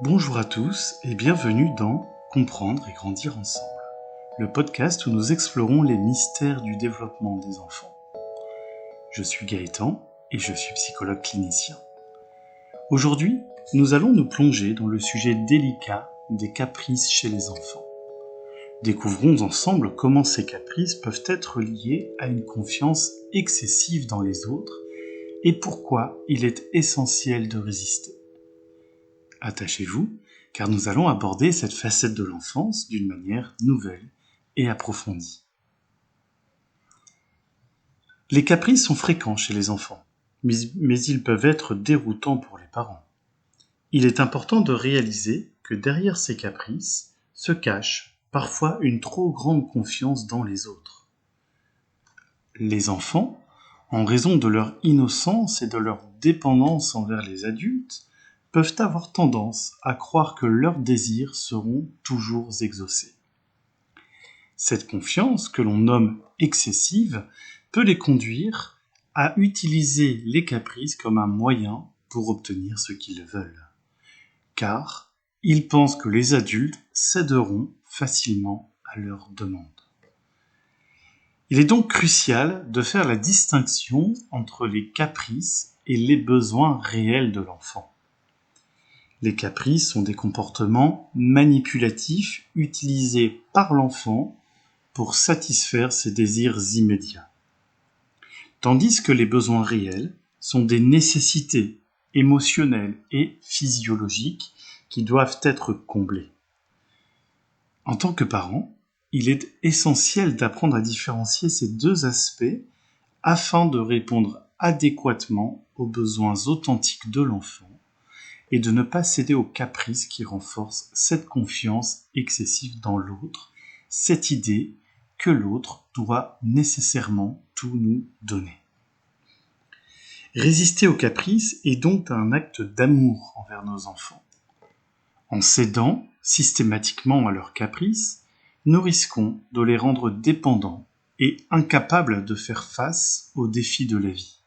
Bonjour à tous et bienvenue dans Comprendre et grandir ensemble, le podcast où nous explorons les mystères du développement des enfants. Je suis Gaëtan et je suis psychologue clinicien. Aujourd'hui, nous allons nous plonger dans le sujet délicat des caprices chez les enfants. Découvrons ensemble comment ces caprices peuvent être liés à une confiance excessive dans les autres et pourquoi il est essentiel de résister. Attachez-vous, car nous allons aborder cette facette de l'enfance d'une manière nouvelle et approfondie. Les caprices sont fréquents chez les enfants, mais ils peuvent être déroutants pour les parents. Il est important de réaliser que derrière ces caprices se cache parfois une trop grande confiance dans les autres. Les enfants, en raison de leur innocence et de leur dépendance envers les adultes, peuvent avoir tendance à croire que leurs désirs seront toujours exaucés. Cette confiance, que l'on nomme excessive, peut les conduire à utiliser les caprices comme un moyen pour obtenir ce qu'ils veulent. Car ils pensent que les adultes céderont facilement à leurs demandes. Il est donc crucial de faire la distinction entre les caprices et les besoins réels de l'enfant. Les caprices sont des comportements manipulatifs utilisés par l'enfant pour satisfaire ses désirs immédiats. Tandis que les besoins réels sont des nécessités émotionnelles et physiologiques qui doivent être comblées. En tant que parent, il est essentiel d'apprendre à différencier ces deux aspects afin de répondre adéquatement aux besoins authentiques de l'enfant et de ne pas céder aux caprices qui renforcent cette confiance excessive dans l'autre, cette idée que l'autre doit nécessairement tout nous donner. Résister aux caprices est donc un acte d'amour envers nos enfants. En cédant systématiquement à leurs caprices, nous risquons de les rendre dépendants et incapables de faire face aux défis de la vie.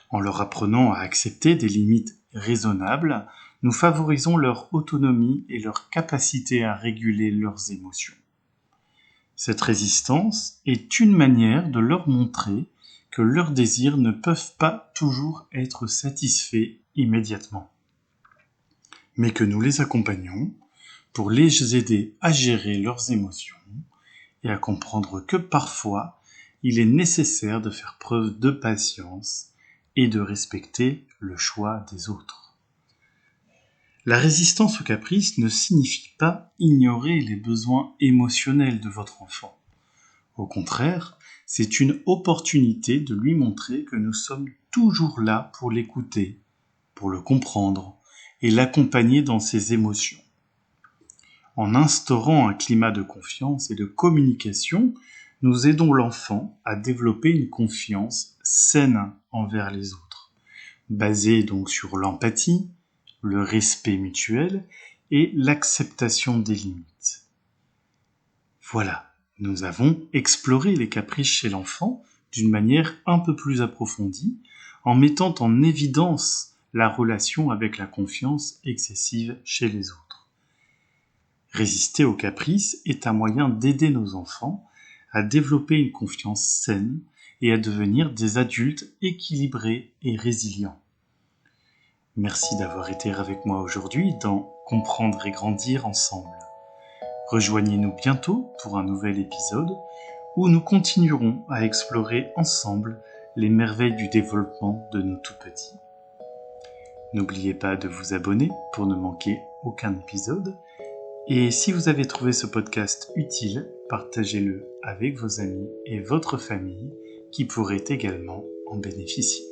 En leur apprenant à accepter des limites raisonnables, nous favorisons leur autonomie et leur capacité à réguler leurs émotions. Cette résistance est une manière de leur montrer que leurs désirs ne peuvent pas toujours être satisfaits immédiatement, mais que nous les accompagnons pour les aider à gérer leurs émotions et à comprendre que parfois, il est nécessaire de faire preuve de patience et de respecter le choix des autres. La résistance au caprice ne signifie pas ignorer les besoins émotionnels de votre enfant. Au contraire, c'est une opportunité de lui montrer que nous sommes toujours là pour l'écouter, pour le comprendre et l'accompagner dans ses émotions. En instaurant un climat de confiance et de communication, nous aidons l'enfant à développer une confiance saine envers les autres, basée donc sur l'empathie, le respect mutuel et l'acceptation des limites. Voilà, nous avons exploré les caprices chez l'enfant d'une manière un peu plus approfondie, en mettant en évidence la relation avec la confiance excessive chez les autres. Résister aux caprices est un moyen d'aider nos enfants à développer une confiance saine et à devenir des adultes équilibrés et résilients. Merci d'avoir été avec moi aujourd'hui dans Comprendre et grandir ensemble. Rejoignez-nous bientôt pour un nouvel épisode où nous continuerons à explorer ensemble les merveilles du développement de nos tout-petits. N'oubliez pas de vous abonner pour ne manquer aucun épisode. Et si vous avez trouvé ce podcast utile, partagez-le avec vos amis et votre famille qui pourraient également en bénéficier.